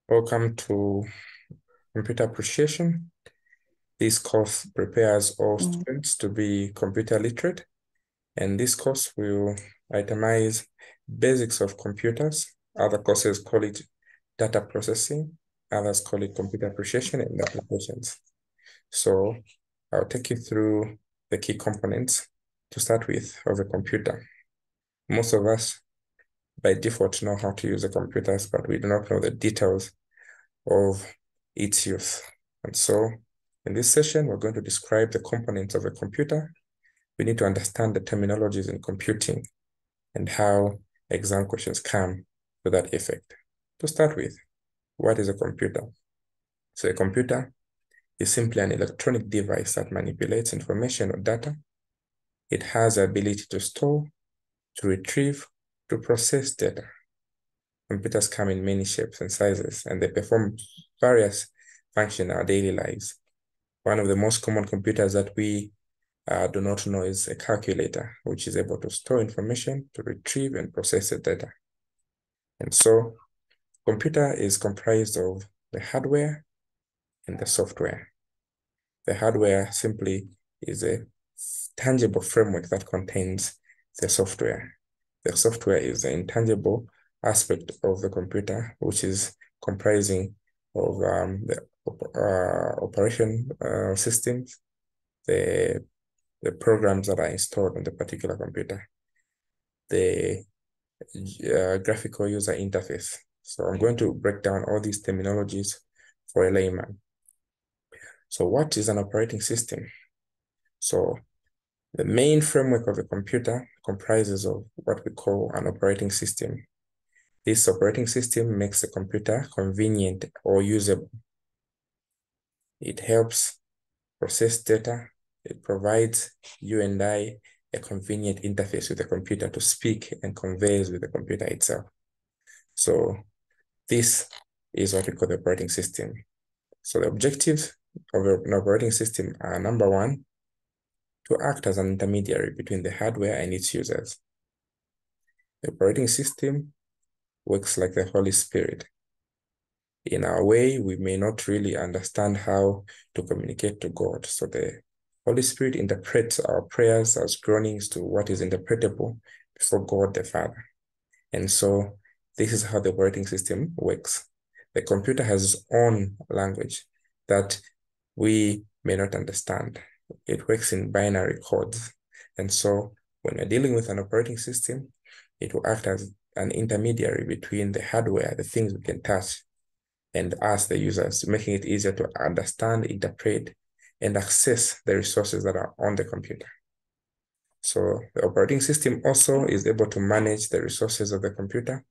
Welcome to Computer Appreciation. This course prepares all students to be computer literate, and this course will itemize basics of computers. Other courses call it data processing, others call it computer appreciation and applications. So I'll take you through the key components to start with of a computer. Most of us by default know how to use the computers, but we do not know the details of its use. And so in this session, we're going to describe the components of a computer. We need to understand the terminologies in computing and how exam questions come to that effect. To start with, what is a computer? So a computer is simply an electronic device that manipulates information or data. It has the ability to store, to retrieve, to process data. Computers come in many shapes and sizes, and they perform various functions in our daily lives. One of the most common computers that we do not know is a calculator, which is able to store information, to retrieve and process the data. And so computer is comprised of the hardware and the software. The hardware simply is a tangible framework that contains the software. The software is the intangible aspect of the computer, which is comprising of the operation systems, the programs that are installed on the particular computer, the graphical user interface. So I'm going to break down all these terminologies for a layman. So what is an operating system? So the main framework of a computer comprises of what we call an operating system. This operating system makes the computer convenient or usable. It helps process data. It provides you and I a convenient interface with the computer to speak and converse with the computer itself. So this is what we call the operating system. So the objectives of an operating system are, number one, to act as an intermediary between the hardware and its users. The operating system works like the Holy Spirit. In our way, we may not really understand how to communicate to God. So the Holy Spirit interprets our prayers as groanings to what is interpretable before God the Father. And so this is how the operating system works. The computer has its own language that we may not understand. It works in binary codes. And so when we're dealing with an operating system, it will act as an intermediary between the hardware, the things we can touch, and us, the users, making it easier to understand, interpret, and access the resources that are on the computer. So the operating system also is able to manage the resources of the computer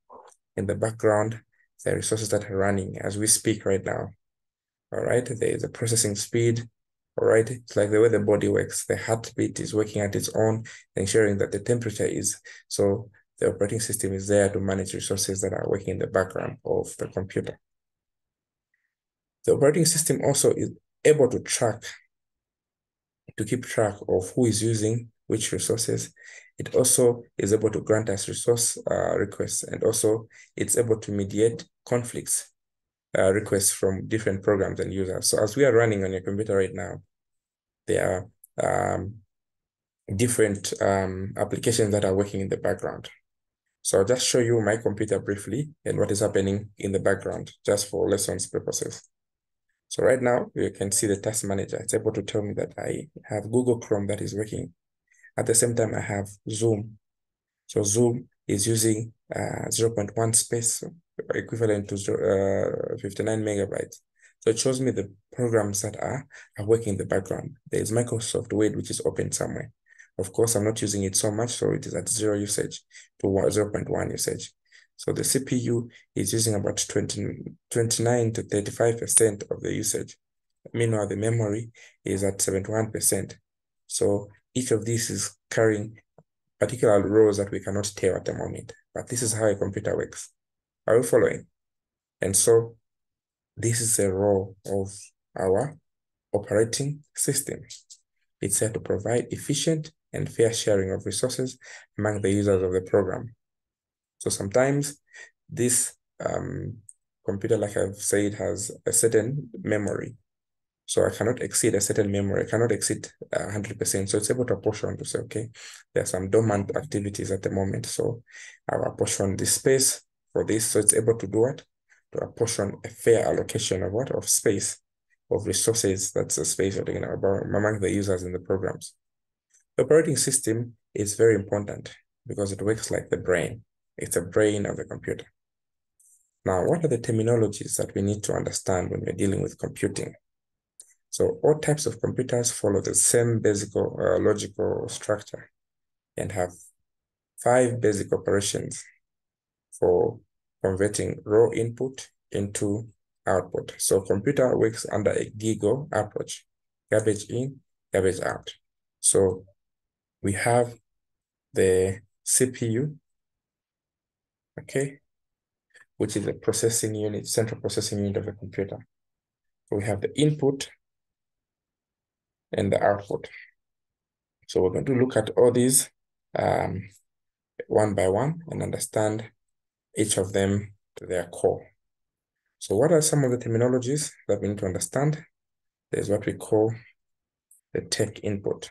in the background, the resources that are running as we speak right now. All right, there is a processing speed. All right, it's like the way the body works. The heartbeat is working at its own, ensuring that the temperature is. So the operating system is there to manage resources that are working in the background of the computer. The operating system also is able to keep track of who is using which resources. It also is able to grant us resource requests, and also it's able to mediate conflicts requests from different programs and users. So as we are running on your computer right now, there are different applications that are working in the background. So I'll just show you my computer briefly and what is happening in the background, just for lessons purposes. So right now, you can see the task manager. It's able to tell me that I have Google Chrome that is working. At the same time, I have Zoom. So Zoom is using 0.1 space, equivalent to 59 megabytes. So it shows me the programs that are working in the background. There's Microsoft Word, which is open somewhere. Of course, I'm not using it so much, so it is at 0 usage to 0.1 usage. So the CPU is using about 29 to 35% of the usage. Meanwhile, the memory is at 71%. So each of these is carrying particular rows that we cannot tell at the moment. But this is how a computer works. Are you following? And so this is the role of our operating system. It's there to provide efficient and fair sharing of resources among the users of the program. So sometimes this computer, like I've said, has a certain memory. So I cannot exceed a certain memory. I cannot exceed 100%. So it's able to apportion to say, okay, there are some dormant activities at the moment. So I'll apportion this space for this. So it's able to do what? To apportion a fair allocation of what? Of space, of resources. That's the space you're talking about among the users in the programs. The operating system is very important because it works like the brain. It's the brain of the computer. Now, what are the terminologies that we need to understand when we're dealing with computing? So all types of computers follow the same basic logical structure and have 5 basic operations for converting raw input into output. So computer works under a GIGO approach, garbage in, garbage out. So we have the CPU, okay, which is the processing unit, central processing unit of the computer. We have the input and the output. So we're going to look at all these one by one and understand each of them to their core. So what are some of the terminologies that we need to understand? There's what we call the tech input.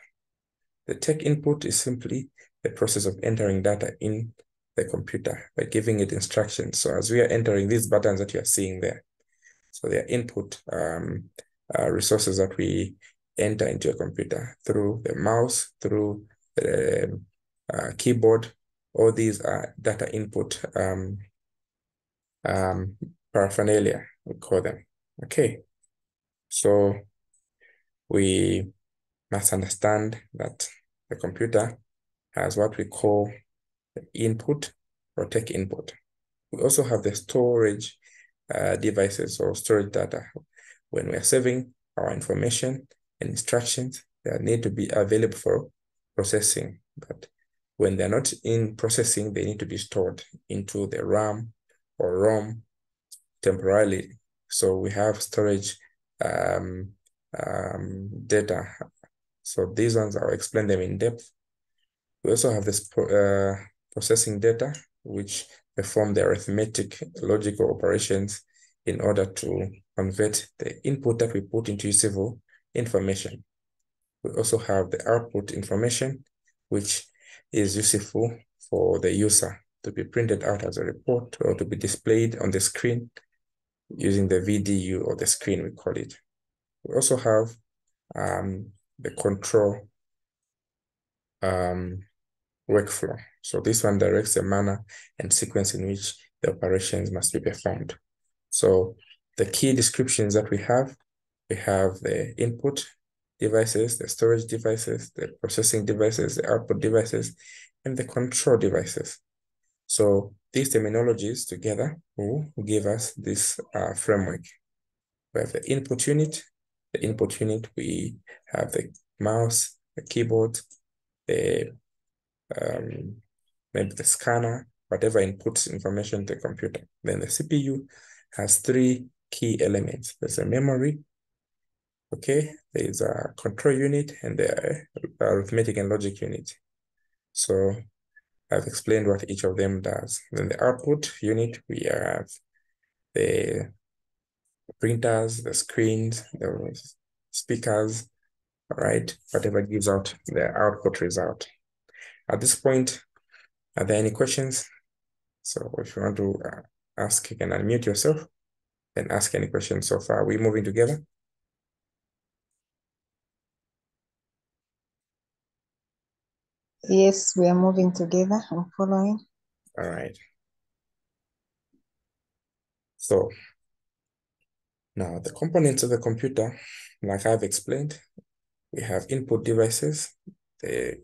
The tech input is simply the process of entering data in the computer by giving it instructions. So as we are entering these buttons that you are seeing there, so they are input resources that we enter into a computer through the mouse, through the keyboard. All these are data input paraphernalia, we call them. Okay, so we must understand that the computer has what we call the input or tech input. We also have the storage devices or storage data. When we're saving our information and instructions, they need to be available for processing. But when they're not in processing, they need to be stored into the RAM or ROM temporarily. So we have storage data. So these ones, I'll explain them in depth. We also have this processing data, which perform the arithmetic logical operations in order to convert the input that we put into usable information. We also have the output information, which is useful for the user to be printed out as a report or to be displayed on the screen using the VDU or the screen, we call it. We also have the control workflow. So this one directs the manner and sequence in which the operations must be performed. So the key descriptions that we have the input devices, the storage devices, the processing devices, the output devices, and the control devices. So these terminologies together will give us this framework. We have the input unit. The input unit, we have the mouse, the keyboard, the maybe the scanner, whatever inputs information to the computer. Then the CPU has 3 key elements. There's a memory, okay? There's a control unit and the arithmetic and logic unit. So I've explained what each of them does. Then the output unit, we have the printers, the screens, the speakers, right? Whatever gives out the output result. At this point, are there any questions? So if you want to ask, you can unmute yourself and ask any questions so far. Are we moving together? Yes, we are moving together. I'm following. All right. So now the components of the computer, like I've explained, we have input devices. The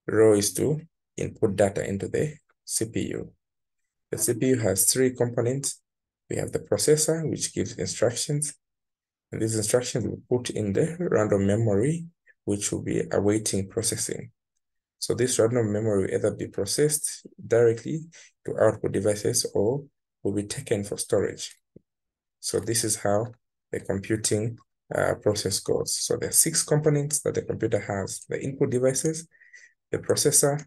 role is to input data into the CPU. The CPU has 3 components. We have the processor, which gives instructions. And these instructions will put in the random memory, which will be awaiting processing. So this random memory will either be processed directly to output devices or will be taken for storage. So this is how the computing process goes. So there are 6 components that the computer has: the input devices, the processor,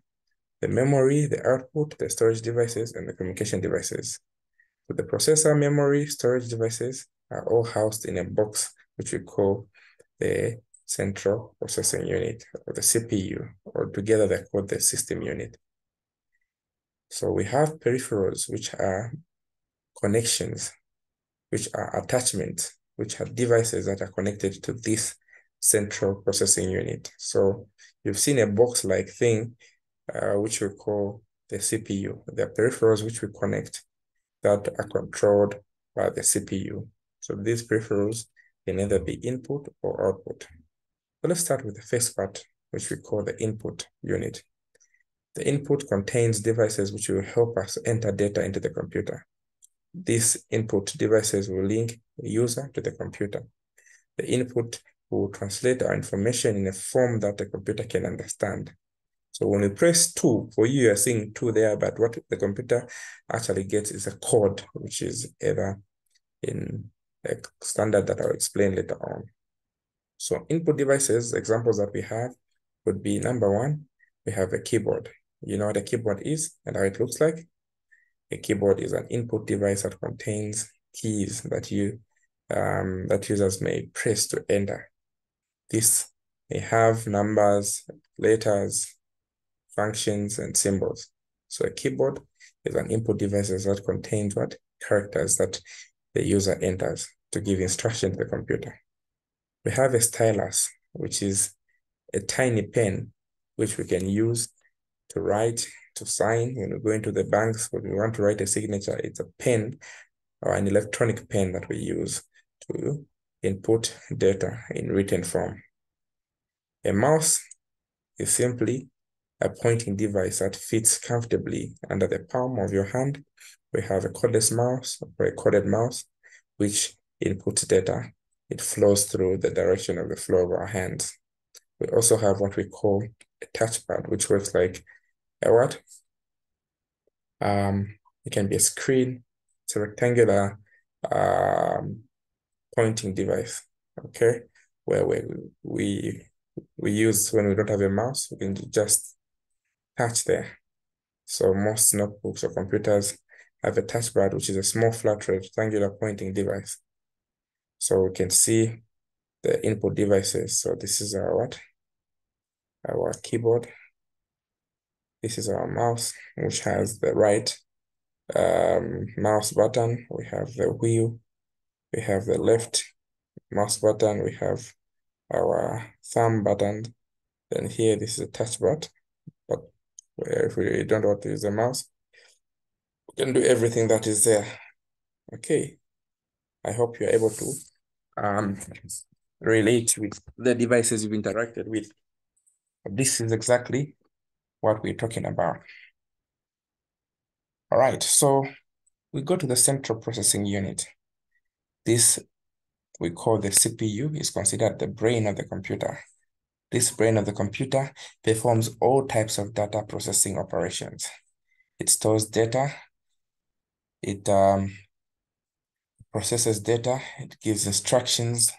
the memory, the output, the storage devices, and the communication devices. So the processor, memory, storage devices are all housed in a box, which we call the central processing unit, or the CPU, or together they're called the system unit. So we have peripherals, which are connections, which are attachments, which are devices that are connected to this central processing unit. So you've seen a box-like thing, which we call the CPU. The peripherals which we connect that are controlled by the CPU. So these peripherals can either be input or output. So let's start with the first part, which we call the input unit. The input contains devices which will help us enter data into the computer. These input devices will link the user to the computer. The input will translate our information in a form that the computer can understand. So when we press 2, for you, you're seeing 2 there, but what the computer actually gets is a code, which is either in a standard that I'll explain later on. So input devices, examples that we have would be, number 1, we have a keyboard. You know what a keyboard is and how it looks like? A keyboard is an input device that contains keys that users may press to enter. This may have numbers, letters, functions, and symbols. So a keyboard is an input device that contains what? Characters that the user enters to give instruction to the computer. We have a stylus, which is a tiny pen, which we can use to write, to sign. When we go into the banks, when we want to write a signature, it's a pen or an electronic pen that we use to input data in written form. A mouse is simply a pointing device that fits comfortably under the palm of your hand. We have a cordless mouse or a corded mouse, which inputs data. It flows through the direction of the flow of our hands. We also have what we call a touchpad, which works like a what? It can be a screen. It's a rectangular pointing device, okay? Where we use, when we don't have a mouse, we can just touch there. So most notebooks or computers have a touchpad, which is a small flat rectangular pointing device. So we can see the input devices. So this is our what? Our keyboard. This is our mouse, which has the right mouse button. We have the wheel. We have the left mouse button. We have our thumb button. Then here, this is a touch button. But if we don't want to use the mouse, we can do everything that is there. Okay. I hope you're able to relate with the devices you've interacted with. This is exactly what we're talking about. All right, so we go to the central processing unit. This we call the CPU, is considered the brain of the computer. This brain of the computer performs all types of data processing operations. It stores data, it processes data, it gives instructions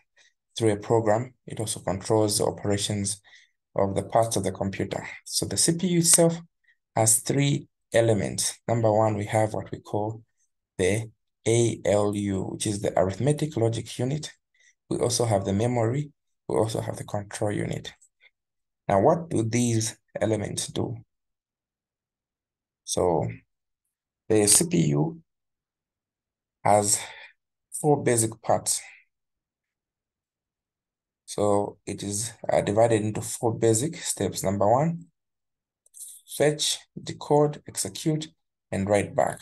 through a program. It also controls the operations of the parts of the computer. So the CPU itself has 3 elements. Number 1, we have what we call the ALU, which is the arithmetic logic unit. We also have the memory. We also have the control unit. Now, what do these elements do? So the CPU has 4 basic parts. So it is divided into 4 basic steps. Number 1, fetch, decode, execute, and write back.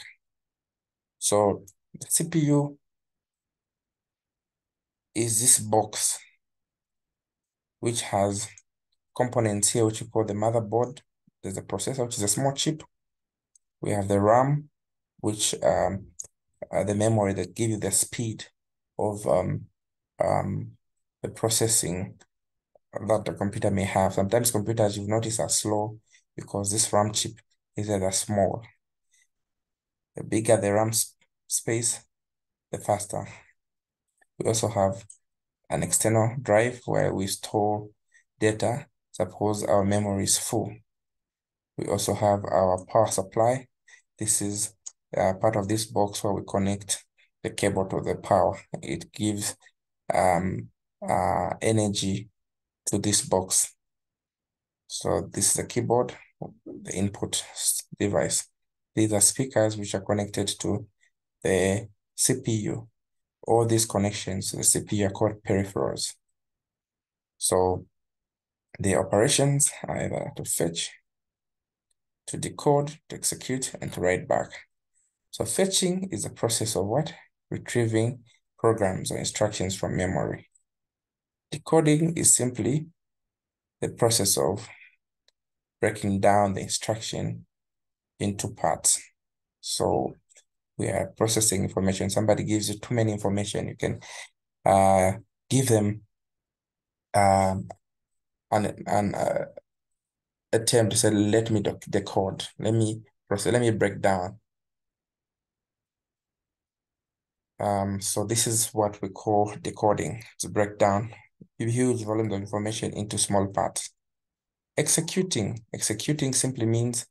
So the CPU is this box which has components here, which we call the motherboard. There's the processor, which is a small chip. We have the RAM, which are the memory that give you the speed of the processing that the computer may have. Sometimes computers, you've noticed, are slow because this RAM chip is either small. The bigger the RAM space, the faster. We also have an external drive where we store data. Suppose our memory is full. We also have our power supply. This is part of this box where we connect the cable to the power. It gives energy to this box. So this is the keyboard, the input device. These are speakers which are connected to the CPU. All these connections to the CPU are called peripherals. So the operations are either to fetch, to decode, to execute, and to write back. So fetching is the process of what? Retrieving programs or instructions from memory. Decoding is simply the process of breaking down the instruction into parts. So we are processing information. Somebody gives you too many information. You can give them an attempt to say, let me decode, let me process, let me break down. So this is what we call decoding, to break down huge volumes of information into small parts. Executing simply means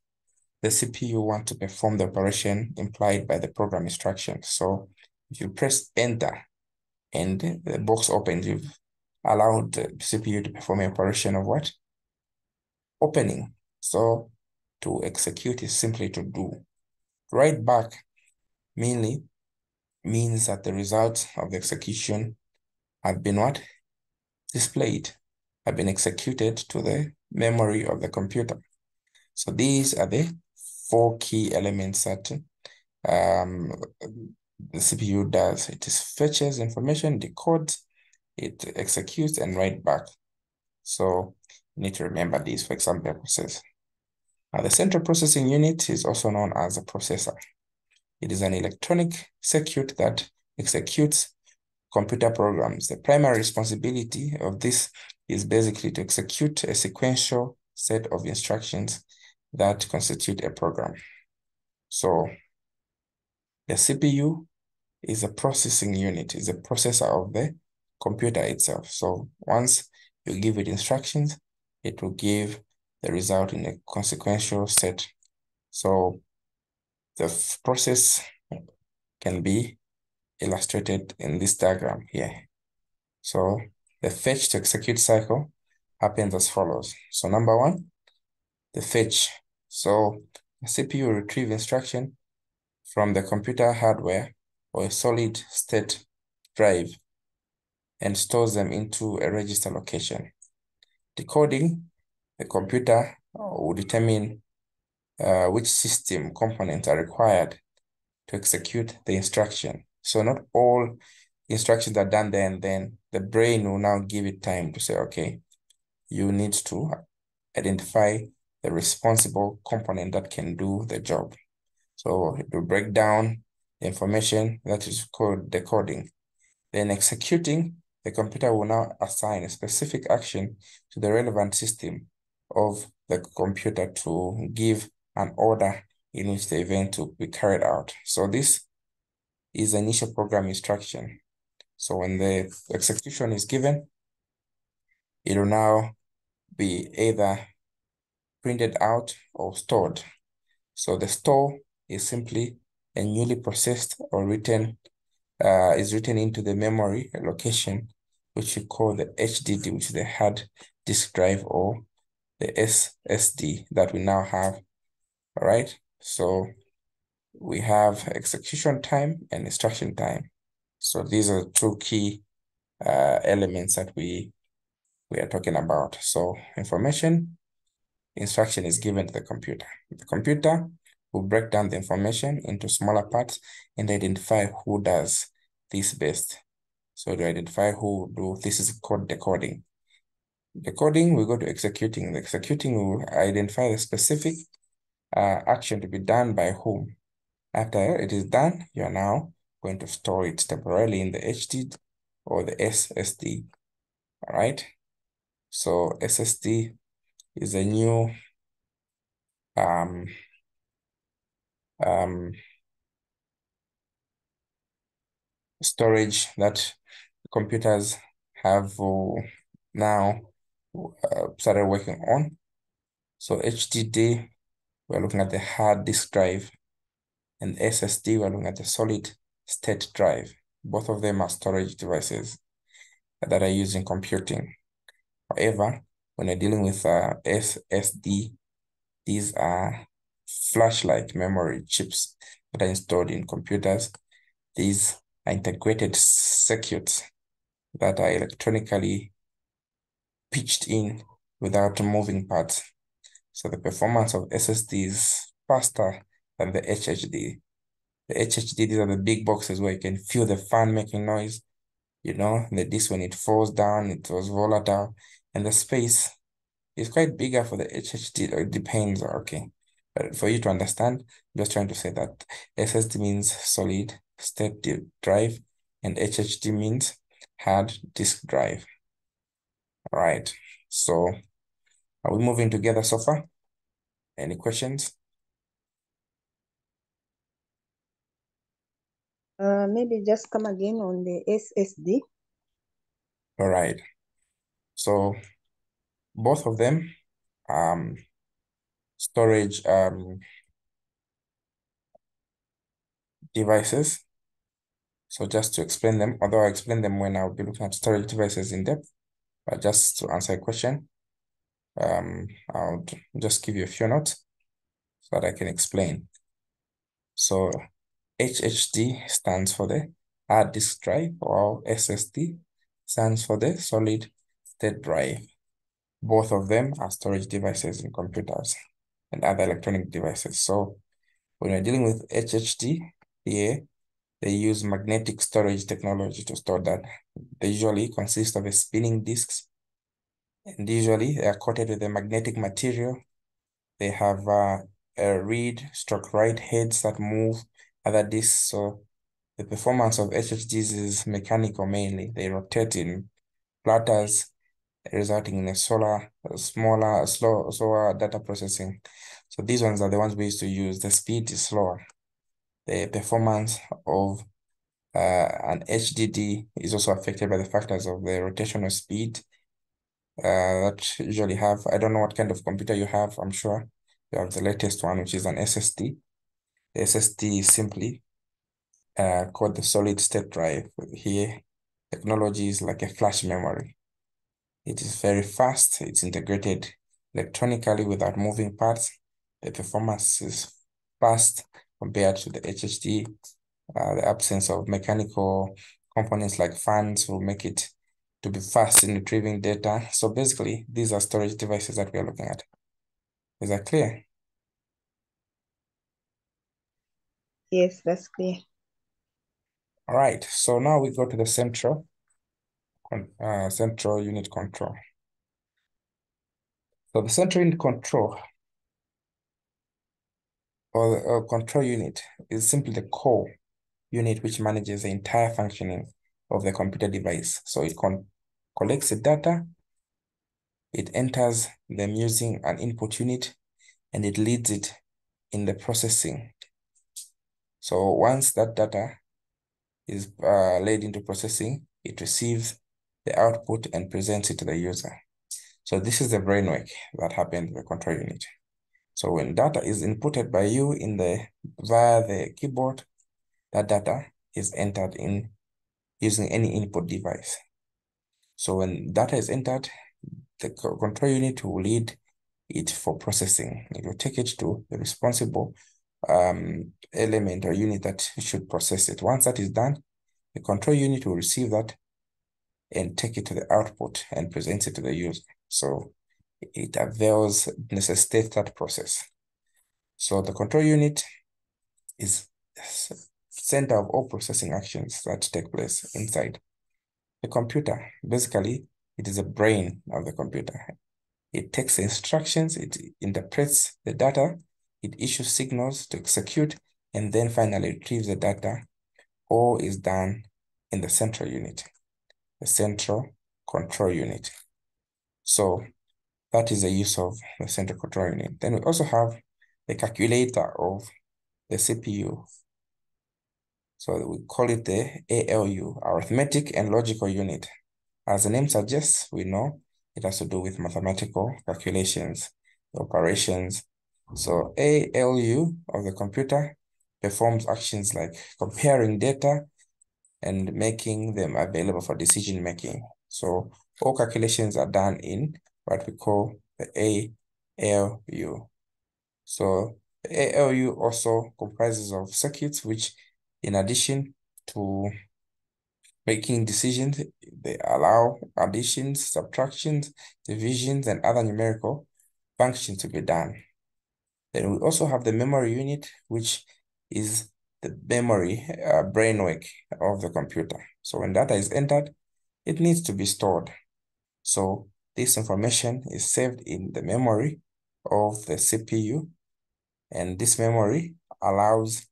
the CPU wants to perform the operation implied by the program instruction. So if you press enter and the box opens, you've allowed the CPU to perform an operation of what? Opening. So to execute is simply to do. Write back mainly means that the results of the execution have been what? Displayed, have been executed to the memory of the computer. So these are the 4 key elements that the CPU does. It is fetches information, decodes, it executes, and write back. So you need to remember these for exam purposes. Now, the central processing unit is also known as a processor. It is an electronic circuit that executes computer programs. The primary responsibility of this is basically to execute a sequential set of instructions that constitute a program. So the CPU is a processing unit, is a processor of the computer itself. So once you give it instructions, it will give the result in a consequential set. So the process can be illustrated in this diagram here. So the fetch to execute cycle happens as follows. So number 1, the fetch. So the CPU will retrieve instruction from the computer hardware or a solid state drive and stores them into a register location. Decoding, the computer will determine which system components are required to execute the instruction. So not all instructions are done there and then. The brain will now give it time to say, okay, you need to identify the responsible component that can do the job. So it will break down the information that is called decoding. Then executing, the computer will now assign a specific action to the relevant system of the computer to give an order in which the event will be carried out. So this is the initial program instruction. So when the execution is given, it will now be either printed out or stored. So the store is simply a newly processed or written, is written into the memory location, which we call the HDD, which is the hard disk drive, or the SSD that we now have. All right. So we have execution time and instruction time. So these are 2 key elements that we are talking about. So information, instruction is given to the computer. The computer will break down the information into smaller parts and identify who does this best. So to identify who do this is called decoding. Decoding, we go to executing. The executing will identify the specific action to be done by whom. After it is done, you are now going to store it temporarily in the HDD or the SSD. All right. So SSD is a new storage that computers have now started working on. So HDD, we're looking at the hard disk drive. And SSD, we're looking at the solid state drive. Both of them are storage devices that are used in computing. However, when you're dealing with SSD, these are flash-like memory chips that are installed in computers. These are integrated circuits that are electronically pitched in without moving parts. So the performance of SSD is faster than the HHD. The HHD, these are the big boxes where you can feel the fan making noise. You know, the disk, when it falls down, it was volatile. And the space is quite bigger for the HHD. It depends, okay. But for you to understand, I'm just trying to say that SSD means solid state drive, and HHD means hard disk drive. All right. So are we moving together so far? Any questions? Maybe just come again on the SSD. All right. So both of them storage devices. So just to explain them, although I explain them when I'll be looking at storage devices in depth, but just to answer a question, I'll just give you a few notes so that I can explain. So HHD stands for the hard disk drive, while SSD stands for the solid state drive. Both of them are storage devices in computers and other electronic devices. So when you're dealing with HHD here, they use magnetic storage technology to store data. They usually consist of a spinning disks, and usually they are coated with a magnetic material. They have a read/write heads that move other disks. So the performance of HHDs is mechanical mainly. They rotate in platters, resulting in a slower data processing. So these ones are the ones we used to use. The speed is slower. The performance of an HDD is also affected by the factors of the rotational speed that usually have. I don't know what kind of computer you have. I'm sure you have the latest one, which is an SSD. The SSD is simply called the solid state drive. Here, technology is like a flash memory. It is very fast. It's integrated electronically without moving parts. The performance is fast compared to the HHD. The absence of mechanical components like fans will make it to be fast in retrieving data. So basically, these are storage devices that we are looking at. Is that clear? Yes, that's clear. All right. So now we go to the central unit control. So the central unit control, or the control unit, is simply the core unit which manages the entire functioning of the computer device. So it collects the data, it enters them using an input unit, and it leads it in the processing. So once that data is laid into processing, it receives the output and presents it to the user. So this is the brainwork that happens in the control unit. So when data is inputted by you via the keyboard, that data is entered in using any input device. So when data is entered, the control unit will lead it for processing. It will take it to the responsible element or unit that should process it. Once that is done, the control unit will receive that and take it to the output and present it to the user. So it avails, necessitates that process. So the control unit is center of all processing actions that take place inside the computer. Basically, it is the brain of the computer. It takes instructions, it interprets the data, it issues signals to execute, and then finally retrieves the data. All is done in the central unit, the central control unit. So that is the use of the central control unit. Then we also have the calculator of the CPU. So we call it the ALU, arithmetic and logical unit. As the name suggests, we know it has to do with mathematical calculations, operations. So ALU of the computer performs actions like comparing data and making them available for decision making. So all calculations are done in what we call the ALU. So the ALU also comprises of circuits which, in addition to making decisions, they allow additions, subtractions, divisions, and other numerical functions to be done. Then we also have the memory unit, which is the memory brainwork of the computer. So when data is entered, it needs to be stored. So this information is saved in the memory of the CPU, and this memory allows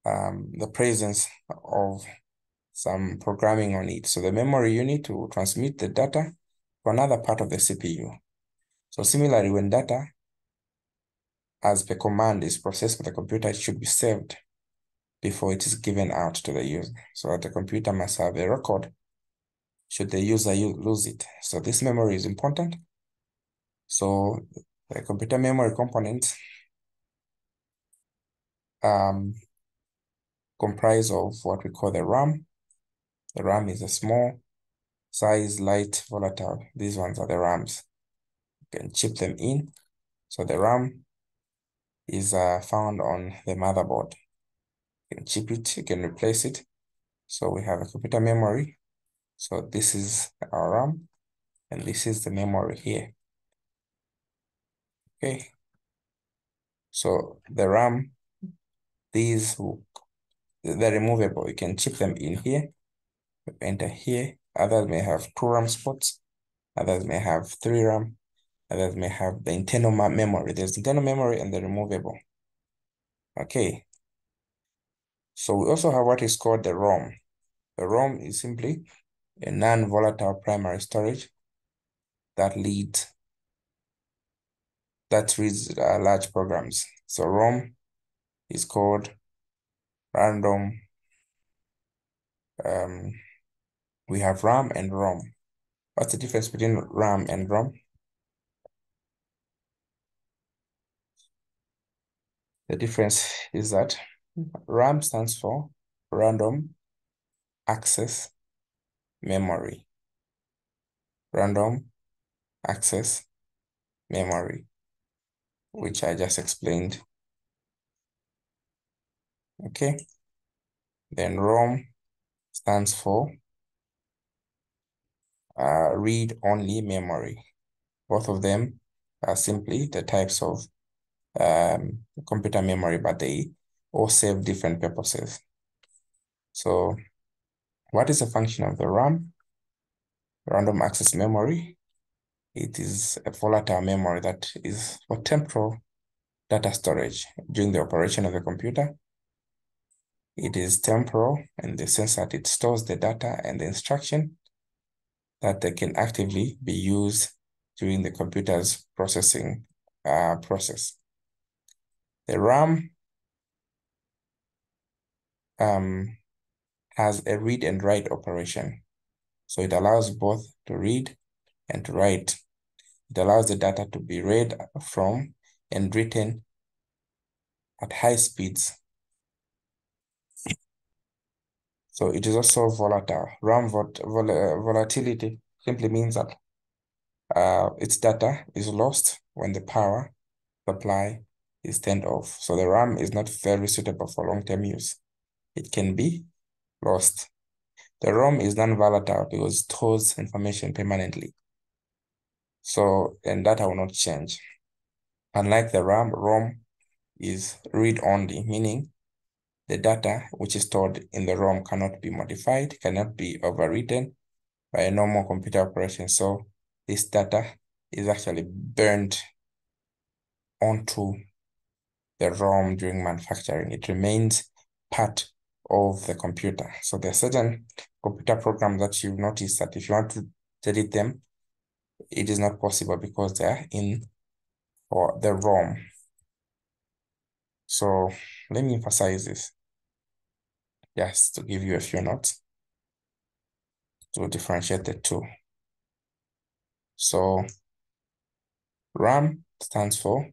the presence of some programming on it. So the memory unit will transmit the data to another part of the CPU. So similarly, when data as per command is processed by the computer, it should be saved before it is given out to the user. So the computer must have a record should the user lose it. So this memory is important. So the computer memory components comprise of what we call the RAM. The RAM is a small size, light, volatile. These ones are the RAMs. You can chip them in. So the RAM is found on the motherboard. You can chip it, you can replace it. So we have a computer memory. So this is our RAM, and this is the memory here. Okay. So the RAM, they're removable. You can chip them in here, enter here. Others may have 2 RAM spots. Others may have 3 RAM. Others may have the internal memory. There's internal memory and the removable. Okay. So we also have what is called the ROM. The ROM is simply a non-volatile primary storage that reads large programs. So ROM is called random. We have RAM and ROM. What's the difference between RAM and ROM? The difference is that RAM stands for random access memory. Random access memory, which I just explained. Okay. Then ROM stands for read-only memory. Both of them are simply the types of computer memory, but they all serve different purposes. So what is the function of the RAM? Random access memory. It is a volatile memory that is for temporal data storage during the operation of the computer. It is temporal in the sense that it stores the data and the instruction that they can actively be used during the computer's processing process. The RAM has a read and write operation. So it allows both to read and to write. It allows the data to be read from and written at high speeds. So it is also volatile. RAM volatility simply means that its data is lost when the power supply is turned off. So the RAM is not very suitable for long-term use. It can be lost. The ROM is non-volatile because it stores information permanently. So, and data will not change. Unlike the RAM, ROM is read-only, meaning the data which is stored in the ROM cannot be modified, cannot be overwritten by a normal computer operation. So this data is actually burned onto the ROM during manufacturing. It remains part of the computer. So there are certain computer programs that you notice that if you want to delete them, it is not possible because they are in or the ROM. So let me emphasize this, just to give you a few notes to differentiate the two. So RAM stands for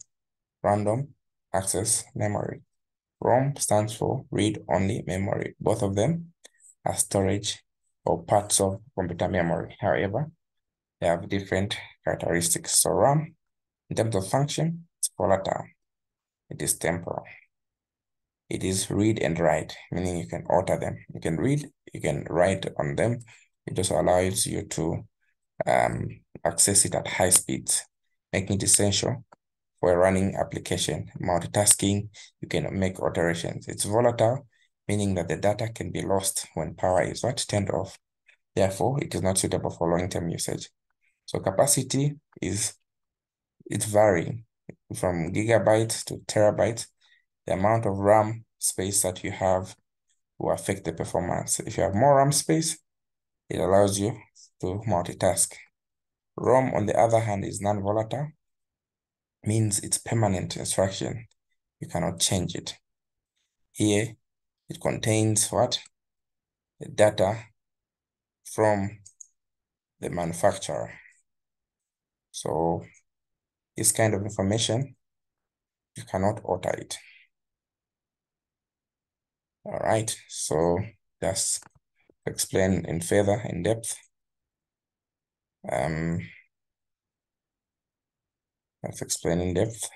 random access memory. ROM stands for read-only memory. Both of them are storage or parts of computer memory. However, they have different characteristics. So RAM, in terms of function, it's volatile. It is temporal. It is read and write, meaning you can alter them. You can read, you can write on them. It also allows you to access it at high speeds, making it essential for a running application. Multitasking, you can make alterations. It's volatile, meaning that the data can be lost when power is not turned off. Therefore, it is not suitable for long-term usage. So capacity it's varying from gigabytes to terabytes. The amount of RAM space that you have will affect the performance. If you have more RAM space, it allows you to multitask. ROM, on the other hand, is non-volatile, means it's permanent instruction. You cannot change it. Here, it contains what? The data from the manufacturer. So this kind of information, you cannot alter it. All right, so just explain in further in depth. Let's explain in depth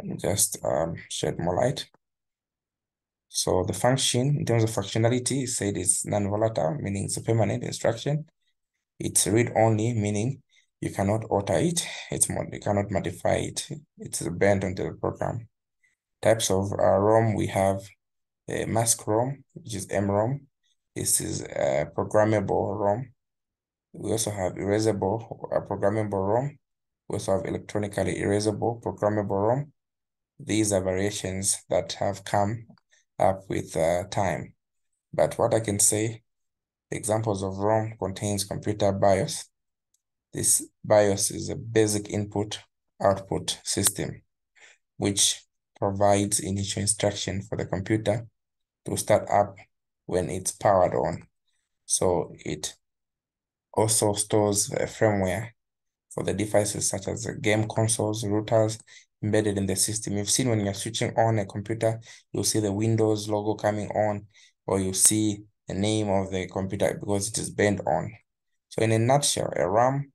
and just shed more light. So the function, in terms of functionality, said it's non-volatile, meaning it's a permanent instruction. It's read-only, meaning you cannot alter it. You cannot modify it. It's banned onto the program. Types of ROM, we have a mask ROM, which is MROM. This is a programmable ROM. We also have erasable, programmable ROM. We also have electronically erasable, programmable ROM. These are variations that have come up with time. But what I can say, examples of ROM contains computer BIOS. This BIOS is a basic input-output system, which provides initial instruction for the computer to start up when it's powered on. So it also stores a firmware for the devices such as game consoles, routers embedded in the system. You've seen when you're switching on a computer, you'll see the Windows logo coming on, or you see the name of the computer because it is burned on. So in a nutshell, a RAM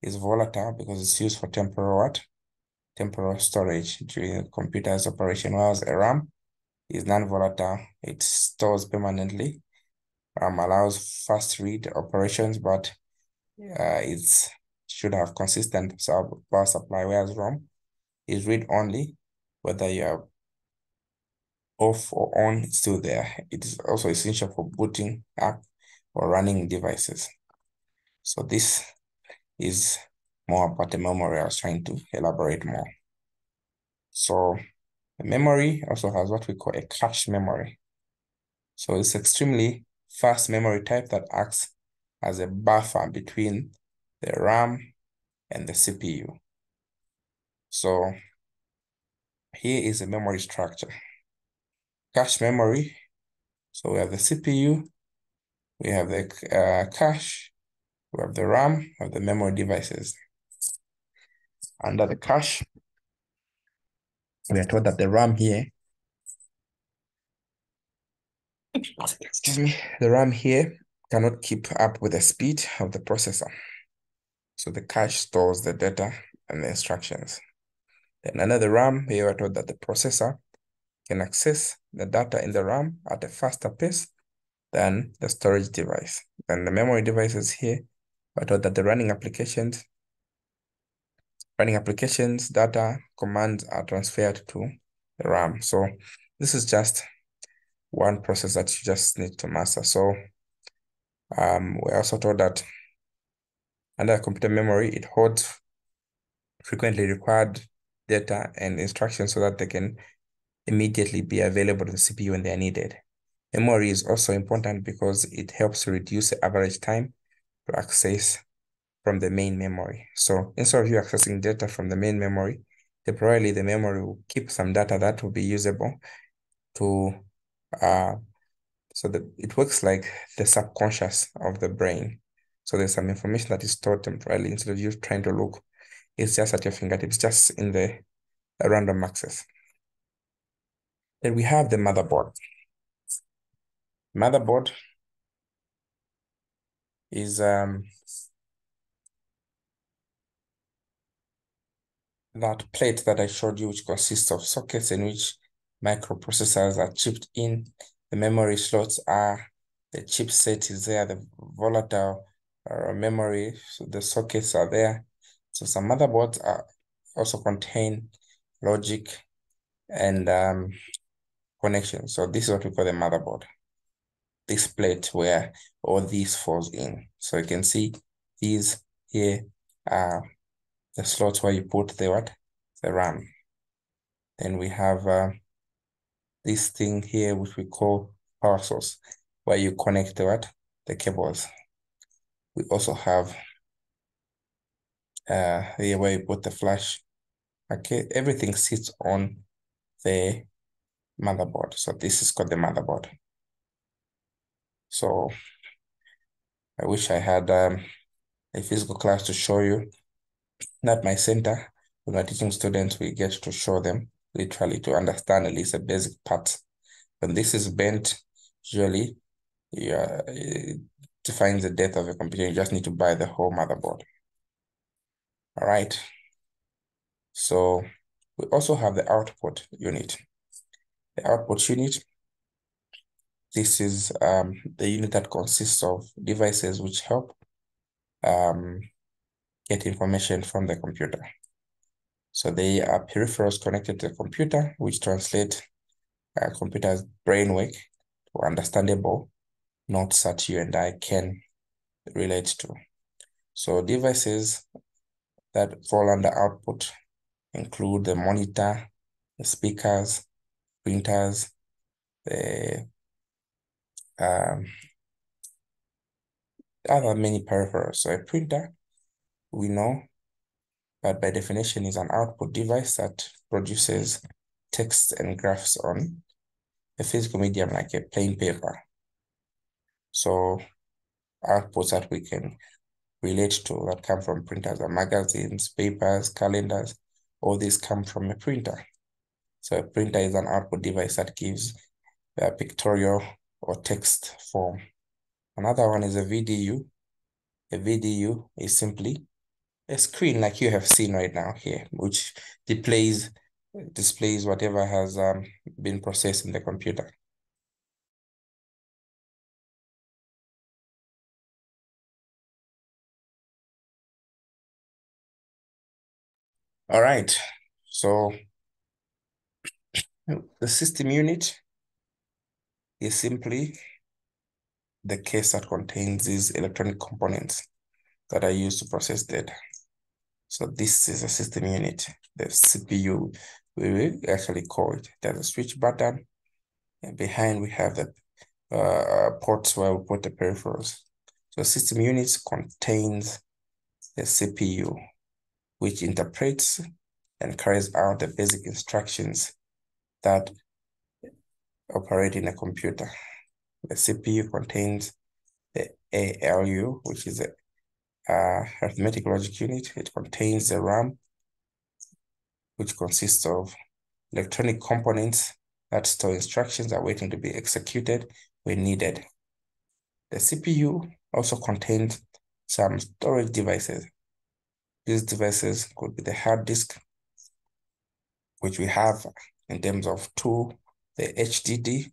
is volatile because it's used for temporal storage during the computer's operation, whereas a RAM is non-volatile. It stores permanently. RAM allows fast read operations, but it should have consistent power supply, whereas ROM is read only. Whether you are off or on, it's still there. It is also essential for booting up or running devices. So this is more about the memory. I was trying to elaborate more. So the memory also has what we call a cache memory. So it's extremely fast memory type that acts as a buffer between the RAM and the CPU. So here is a memory structure. Cache memory. So we have the CPU, we have the cache, we have the RAM, we have the memory devices. Under the cache, we are told that the RAM here, excuse me, the RAM here cannot keep up with the speed of the processor. So the cache stores the data and the instructions. Then under the RAM, here we are told that the processor can access the data in the RAM at a faster pace than the storage device. And the memory devices here, we're told that the running applications, data, commands are transferred to the RAM. So this is just one process that you just need to master. So we're also told that under computer memory, it holds frequently required data and instructions so that they can immediately be available to the CPU when they're needed. Memory is also important because it helps reduce the average time to access from the main memory. So instead of you accessing data from the main memory, temporarily the memory will keep some data that will be usable to, so that it works like the subconscious of the brain. So there's some information that is stored temporarily instead of you trying to look. It's just at your fingertips, just in the random access. Then we have the motherboard. Motherboard is that plate that I showed you, which consists of sockets in which microprocessors are chipped in. The memory slots are, the chipset is there, the volatile memory, so the sockets are there. So some motherboards also contain logic and connection. So this is what we call the motherboard. This plate where all these falls in. So you can see these here are the slots where you put the what? The RAM. Then we have this thing here, which we call power source, where you connect the what? The cables. We also have here where you put the flash. Okay, everything sits on the motherboard. So this is called the motherboard. So I wish I had a physical class to show you. At my center, when we're teaching students, we get to show them literally to understand at least the basic parts. When this is bent, usually it defines the depth of a computer. You just need to buy the whole motherboard. All right. So we also have the output unit. The output unit, this is the unit that consists of devices which help get information from the computer. So they are peripherals connected to the computer, which translate computer's brainwork to understandable notes that you and I can relate to. So devices that fall under output include the monitor, the speakers, printers, the other many peripherals. So a printer, we know that by definition is an output device that produces text and graphs on a physical medium like a plain paper. So outputs that we can relate to that come from printers are magazines, papers, calendars. All these come from a printer. So a printer is an output device that gives a pictorial or text form. Another one is a VDU. A VDU is simply a screen like you have seen right now here, which displays whatever has been processed in the computer. All right, so the system unit is simply the case that contains these electronic components that are used to process data. So this is a system unit, the CPU, we will actually call it. There's a switch button, and behind we have the ports where we put the peripherals. So system units contains the CPU, which interprets and carries out the basic instructions that operate in a computer. The CPU contains the ALU, which is a arithmetic logic unit. It contains the RAM, which consists of electronic components that store instructions are waiting to be executed when needed. The CPU also contains some storage devices. These devices could be the hard disk, which we have in terms of two, the HDD,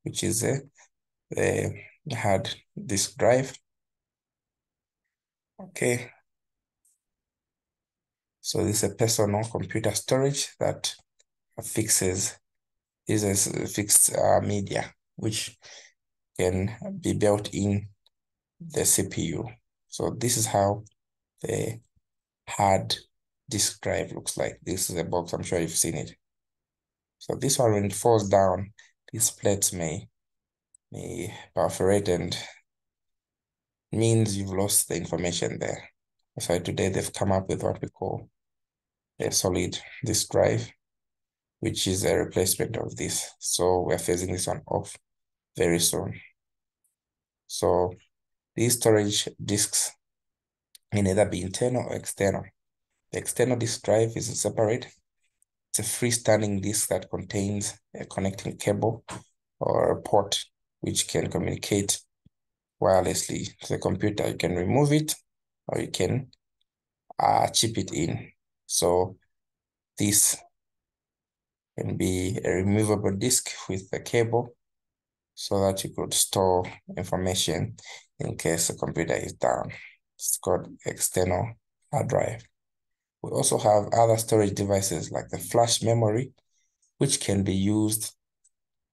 which is a hard disk drive. Okay. So this is a personal computer storage that fixes fixed media, which can be built in the CPU. So this is how the hard disk drive looks like. This is a box, I'm sure you've seen it. So this one, when it falls down, these plates may perforate and means you've lost the information there. So today they've come up with what we call a solid disk drive, which is a replacement of this. So we're phasing this one off very soon. So these storage disks can either be internal or external. The external disk drive is separate. It's a freestanding disk that contains a connecting cable or a port which can communicate wirelessly to the computer. You can remove it or you can chip it in. So this can be a removable disk with a cable so that you could store information in case the computer is down. It's called external hard drive. We also have other storage devices like the flash memory, which can be used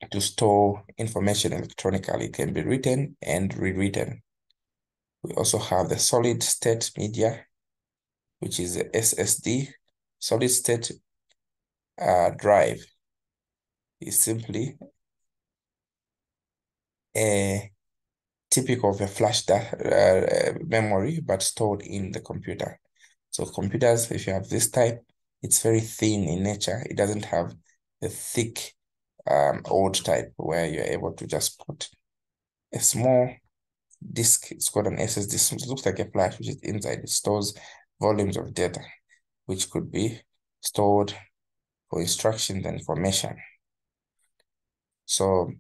to store information electronically. It can be written and rewritten. We also have the solid state media, which is the SSD. Solid state drive is simply a typical of a flash memory, but stored in the computer. So computers, if you have this type, it's very thin in nature. It doesn't have the thick old type where you're able to just put a small disk. It's called an SSD. It looks like a flash, which is inside. It stores volumes of data, which could be stored for instructions and information. So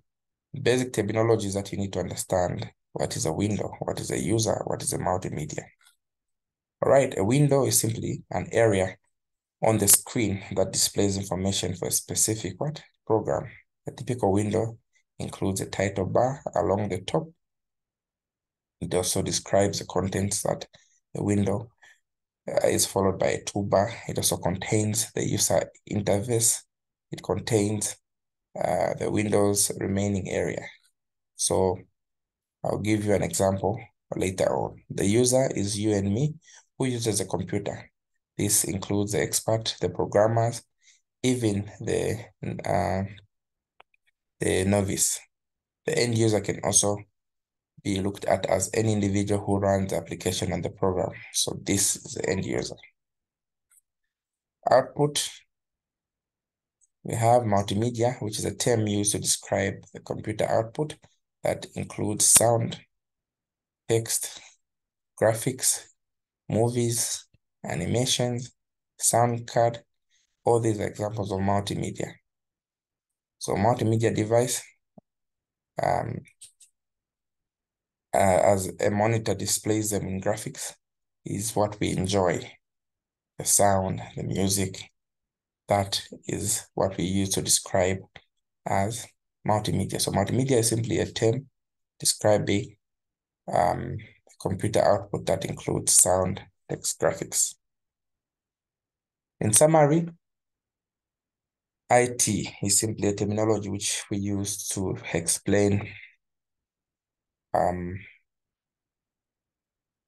basic terminologies that you need to understand. What is a window? What is a user? What is a multimedia? All right, a window is simply an area on the screen that displays information for a specific program. A typical window includes a title bar along the top. It also describes the contents that the window is followed by a toolbar. It also contains the user interface. It contains the Windows remaining area. So I'll give you an example later on. The user is you and me who uses a computer. This includes the expert, the programmers, even the novice. The end user can also be looked at as any individual who runs the application and the program. So this is the end user. Output, we have multimedia, which is a term used to describe the computer output that includes sound, text, graphics, movies, animations, sound card. All these are examples of multimedia. So multimedia device, as a monitor displays them in graphics, is what we enjoy. The sound, the music, that is what we use to describe as multimedia. So multimedia is simply a term describing computer output that includes sound, text, graphics. In summary, IT is simply a terminology which we use to explain.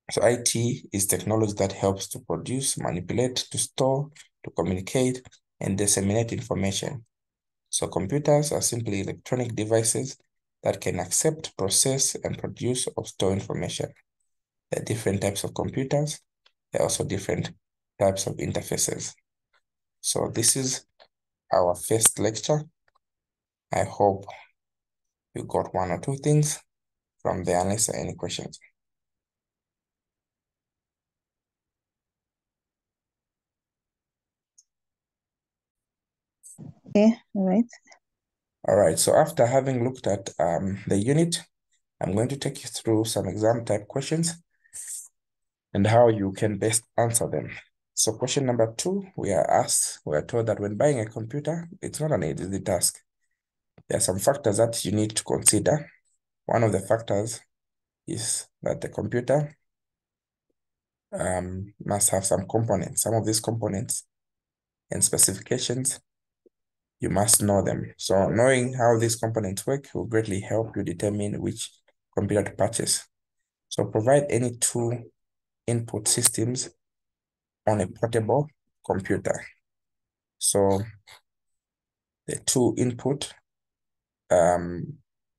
So IT is technology that helps to produce, manipulate, to store, to communicate, and disseminate information. So computers are simply electronic devices that can accept, process, and produce or store information. There are different types of computers. There are also different types of interfaces. So this is our first lecture. I hope you got one or two things from there, unless there are any questions. Okay, all right. All right, so after having looked at the unit, I'm going to take you through some exam type questions and how you can best answer them. So question number 2, we are told that when buying a computer, it's not an easy task. There are some factors that you need to consider. One of the factors is that the computer must have some components. Some of these components and specifications, you must know them. So knowing how these components work will greatly help you determine which computer to purchase. So provide any two input systems on a portable computer. So the two input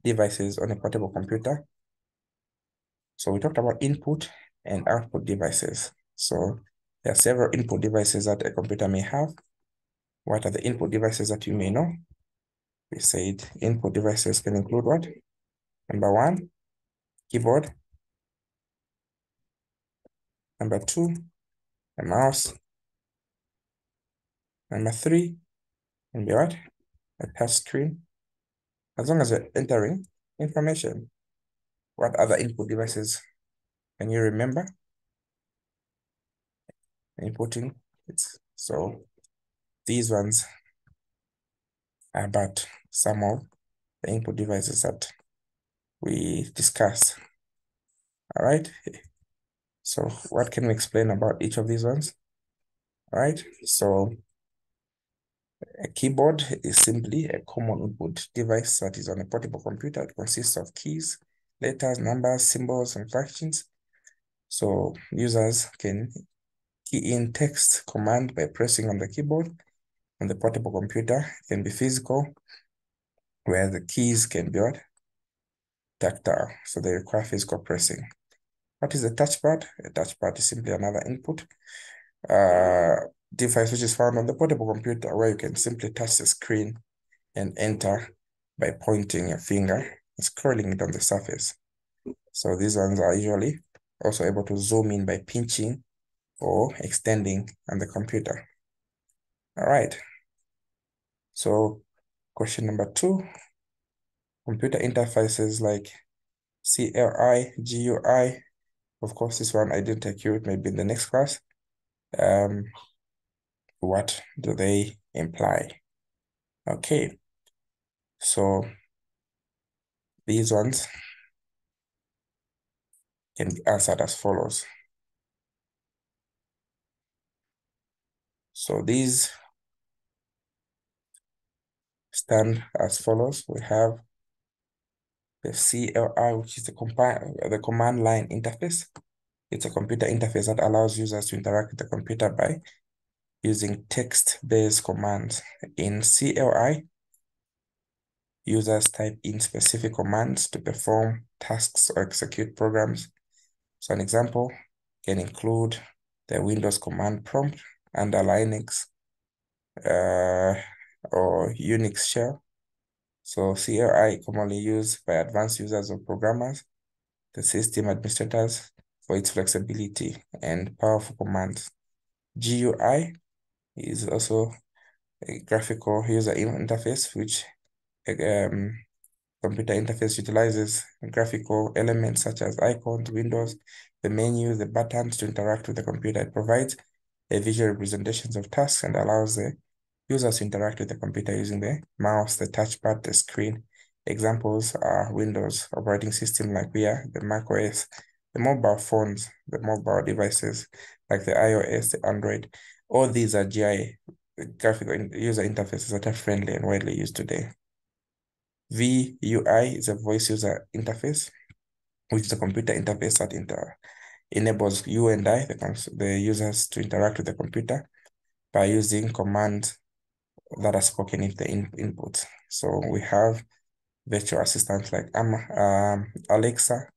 devices on a portable computer. So we talked about input and output devices. So there are several input devices that a computer may have. What are the input devices that you may know? We said input devices can include what? Number 1, keyboard. Number 2, a mouse. Number 3, can be what? A touch screen. As long as you're entering information. What other input devices can you remember? Inputting it. So these ones are about some of the input devices that we discuss. All right. So what can we explain about each of these ones? All right. So a keyboard is simply a common input device that is on a portable computer. It consists of keys, letters, numbers, symbols, and functions. So users can key in text command by pressing on the keyboard. On the portable computer, it can be physical, where the keys can be what? Tactile, so they require physical pressing. What is a touchpad? A touchpad is simply another input device which is found on the portable computer, where you can simply touch the screen and enter by pointing your finger and scrolling it on the surface. So these ones are usually also able to zoom in by pinching or extending on the computer. All right. So question number 2, computer interfaces like CLI, GUI. Of course, this one I didn't take you, it may be in the next class. What do they imply? Okay. So these ones can be answered as follows. So these stand as follows. We have the CLI, which is the command line interface. It's a computer interface that allows users to interact with the computer by using text-based commands. In CLI, users type in specific commands to perform tasks or execute programs. So an example can include the Windows command prompt under Linux or Unix shell. So CLI commonly used by advanced users or programmers, the system administrators, for its flexibility and powerful commands. GUI is also a graphical user interface, which computer interface utilizes graphical elements such as icons, windows, the menu, the buttons to interact with the computer. It provides a visual representations of tasks and allows the users to interact with the computer using the mouse, the touchpad, the screen. Examples are Windows operating system like we are, the Mac OS, the mobile phones, the mobile devices like the iOS, the Android. All these are GI, graphical user interfaces that are friendly and widely used today. VUI is a voice user interface, which is a computer interface that enables you and I, the users, to interact with the computer by using commands that are spoken in the inputs. So we have virtual assistants like Alexa.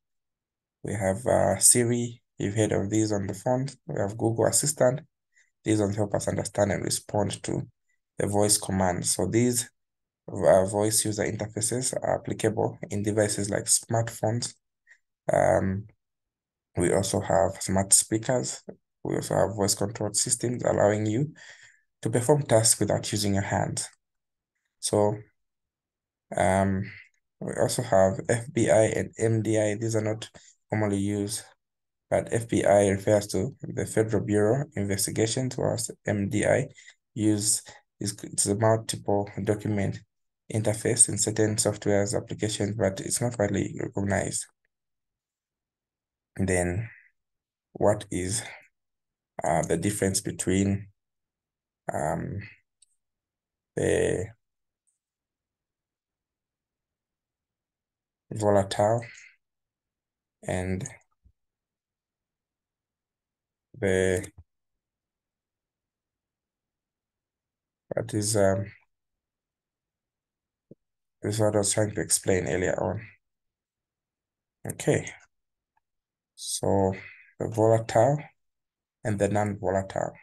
We have Siri. You've heard of these on the phone. We have Google Assistant. These ones help us understand and respond to the voice commands. So these voice user interfaces are applicable in devices like smartphones. We also have smart speakers. We also have voice controlled systems allowing you to perform tasks without using your hands. So we also have FBI and MDI. These are not commonly used, but FBI refers to the Federal Bureau of Investigations, whilst MDI it's a multiple document interface in certain softwares applications, but it's not widely recognized. And then what is the difference between the volatile and the this is what I was trying to explain earlier on. Okay, so the volatile and the non-volatile.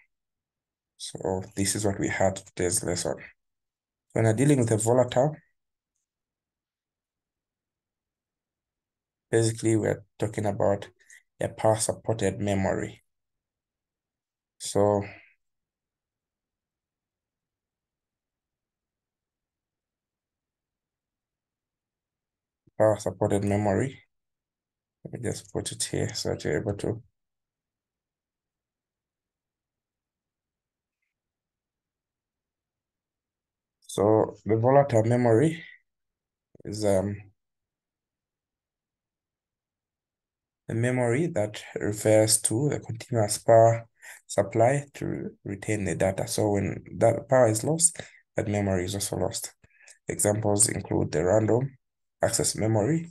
So this is what we had today's lesson. When we're dealing with a volatile, basically we're talking about a power-supported memory. So power supported memory. Let me just put it here so that you're able to. So the volatile memory is a memory that refers to the continuous power supply to retain the data. So when that power is lost, that memory is also lost. Examples include the random access memory.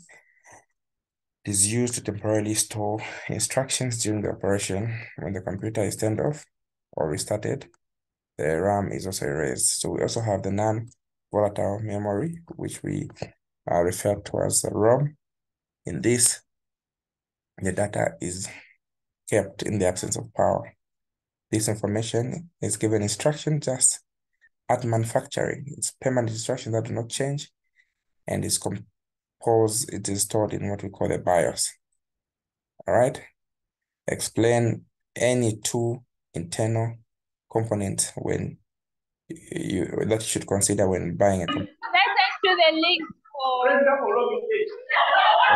It is used to temporarily store instructions during the operation. When the computer is turned off or restarted, the RAM is also erased. So we also have the non-volatile memory, which we refer to as the ROM. In this, the data is kept in the absence of power. This information is given instruction just at manufacturing. It's permanent instructions that do not change, and it is stored in what we call a BIOS. All right. Explain any two internal components when that you should consider when buying a computer. Let's to the link for.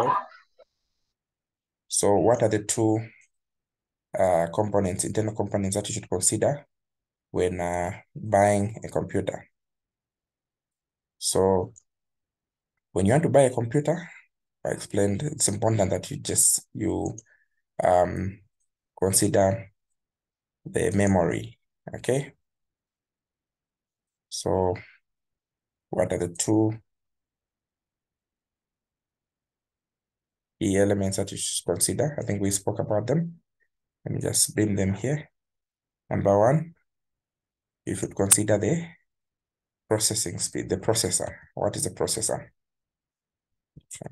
Right? So what are the two internal components that you should consider when buying a computer? So when you want to buy a computer, I explained it's important that you consider the memory. Okay. So what are the two key elements that you should consider? I think we spoke about them. Let me just bring them here. Number one, you should consider the processing speed, the processor. What is the processor? Okay.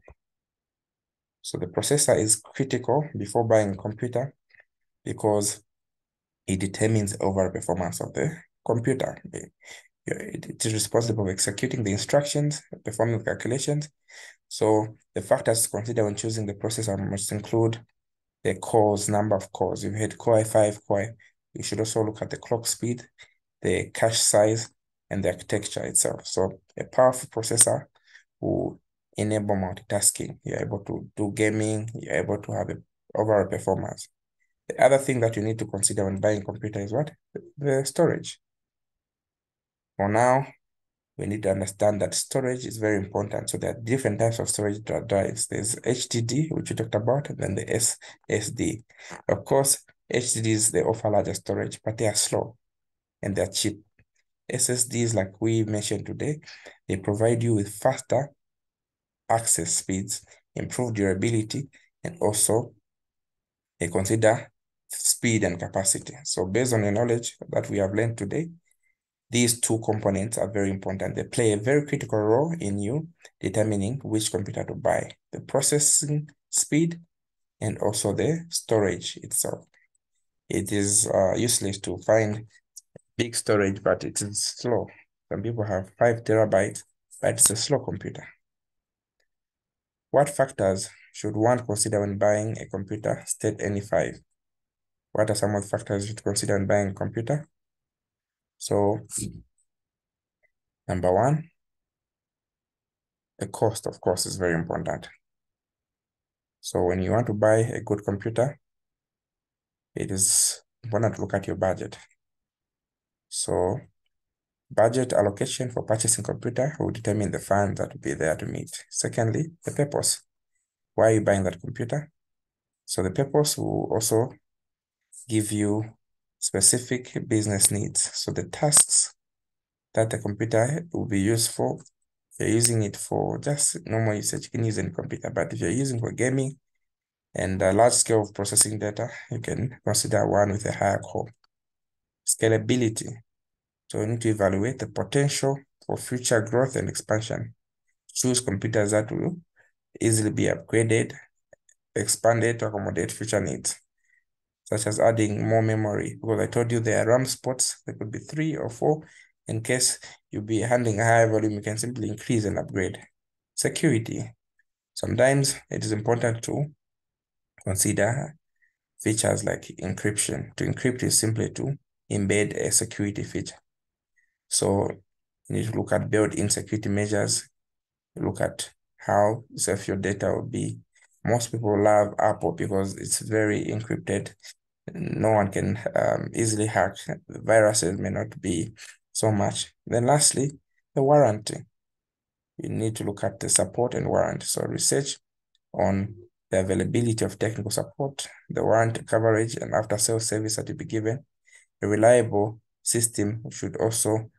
So the processor is critical before buying a computer because it determines the overall performance of the computer. It is responsible for executing the instructions, performing the calculations. So the factors to consider when choosing the processor must include the cores, number of cores. You've had Core i5, you should also look at the clock speed, the cache size, and the architecture itself. So a powerful processor will enable multitasking. You're able to do gaming, you're able to have an overall performance. The other thing that you need to consider when buying a computer is what? The storage. For now, we need to understand that storage is very important. So there are different types of storage drives. There's HDD, which we talked about, and then the SSD. Of course, HDDs, they offer larger storage, but they are slow and they're cheap. SSDs, like we mentioned today, they provide you with faster access speeds, improved durability, and also they consider speed and capacity. So based on the knowledge that we have learned today, these two components are very important. They play a very critical role in you determining which computer to buy, the processing speed and also the storage itself. It is useless to find big storage, but it is slow. Some people have 5 terabytes, but it's a slow computer. What factors should one consider when buying a computer? State any 5. What are some of the factors you should consider when buying a computer? So, number one, the cost, of course, is very important. So when you want to buy a good computer, it is important to look at your budget. So budget allocation for purchasing computer will determine the funds that will be there to meet. Secondly, the purpose. Why are you buying that computer? So the purpose will also give you specific business needs. So the tasks that the computer will be used for, if you're using it for just normal usage, you can use any computer. But if you're using for gaming and a large scale of processing data, you can consider one with a higher core. Scalability. So we need to evaluate the potential for future growth and expansion. Choose computers that will easily be upgraded, expanded to accommodate future needs, such as adding more memory. Because I told you there are RAM spots, there could be 3 or 4. In case you'll be handling a higher volume, you can simply increase and upgrade. Security. Sometimes it is important to consider features like encryption. To encrypt is simply to embed a security feature. So you need to look at built-in security measures, look at how safe your data will be. Most people love Apple because it's very encrypted. No one can easily hack. The viruses may not be so much. Then lastly, the warranty. You need to look at the support and warranty. So research on the availability of technical support, the warranty coverage, and after-sales service that will be given. A reliable system should also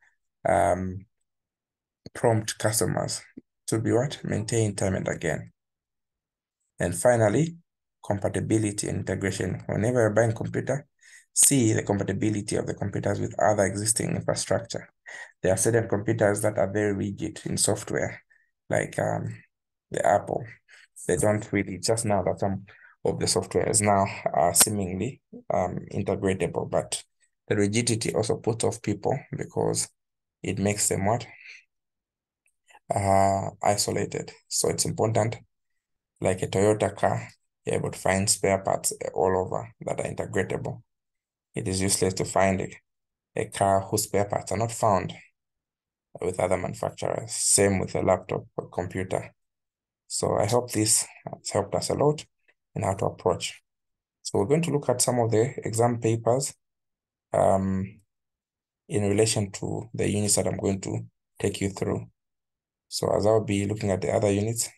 prompt customers to be maintained time and again. And finally, compatibility and integration. Whenever you're buying a computer, see the compatibility of the computers with other existing infrastructure. There are certain computers that are very rigid in software, like the Apple. They don't really, just now that some of the software is now seemingly integratable, but the rigidity also puts off people because it makes them isolated. So it's important, like a Toyota car, you're able to find spare parts all over that are integratable. It is useless to find a car whose spare parts are not found with other manufacturers. Same with a laptop or computer. So I hope this has helped us a lot in how to approach. So we're going to look at some of the exam papers in relation to the units that I'm going to take you through. So as I'll be looking at the other units,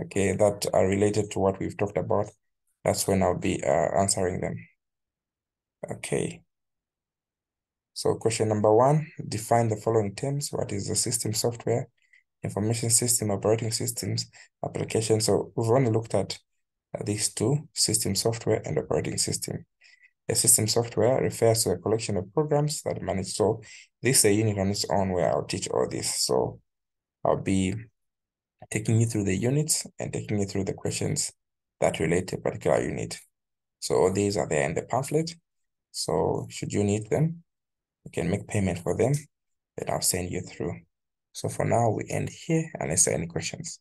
okay, that are related to what we've talked about, that's when I'll be answering them. Okay. So question number 1, define the following terms. What is the system software, information system, operating systems, application? So we've only looked at these two, system software and operating system. A system software refers to a collection of programs that manage. So this is a unit on its own where I'll teach all this. So I'll be taking you through the units and taking you through the questions that relate to a particular unit. So all these are there in the pamphlet. So should you need them, you can make payment for them, then I'll send you through. So for now, we end here unless there are any questions.